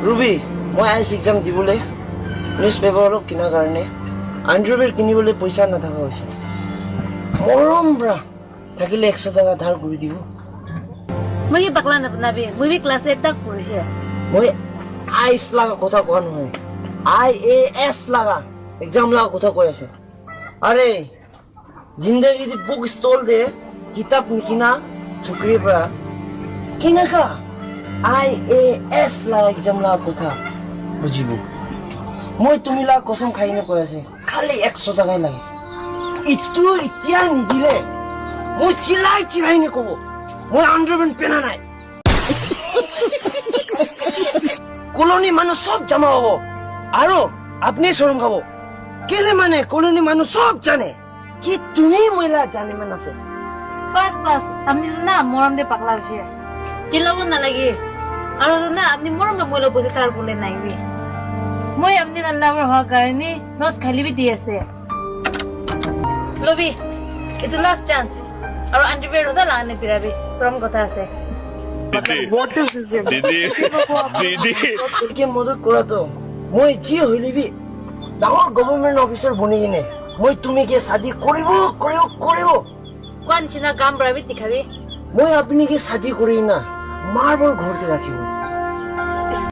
Ruby মই ice exam দিবলৈ news paper অলপ কিনাৰ কাৰণে আণ্ডাৰৱেৰ কিনিবলৈ পইচা নাথাকা হৈছে মৰম ব্ৰা থাকিলে 100 টকা ধাৰ কৰি দিব মই পাগলা নাপনাবি মই বি ক্লাছ 8 তক পঢ়িছে মই আইচ লাগা কথা কোৱা নহয় IAS লাগা এক্সাম লাগা কথা কৈ আছে আৰে জিন্দগি দি বুক স্টল দে কিতাপ নিকিনা চুকৰিৰ পৰা কিনাকা IAS লাগা এক্সাম লাগা কথা বুজিব মই তুমি লাগা কসম খাইনে কৈ আছে খালি 100 টাকাই লাগে ইটো ইতিয়া নিদিলে মই চিলাই নে কব মই আন্ডাৰৱেৰ পেনা নাই কলোনি মানুহ সব জমা হব আৰু আপনি শরম খাব কেলে মানে কলোনি মানুহ সব জানে কি তুমি মহিলা জানে মানে আছে বাস বাস আপনি না মরম দে পাগলা হইছে চিল্লাব নালাগে আৰু না আপনি মরম দে মইলো বুঝে তার বলে নাইবি মই আপনি আল্লাহর হক কারণে নস খালিবি দি আছে লবি এটা লাস্ট চান্স আৰু আন্ডাৰওয়্যাৰ ওটা লাগানে পিৰাবি শৰম কথা আছে দিদি কে মদত কৰা তো মই যি হইলিবি ডাঙৰ গভৰ্ণমেন্ট অফিচাৰ বনি কিনে মই তুমি কে শাদি কৰিব কোন চিনা কাম পাবি দেখাবি মই আপনি কে শাদি কৰি না মাৰ্বল ঘৰতে ৰাখিব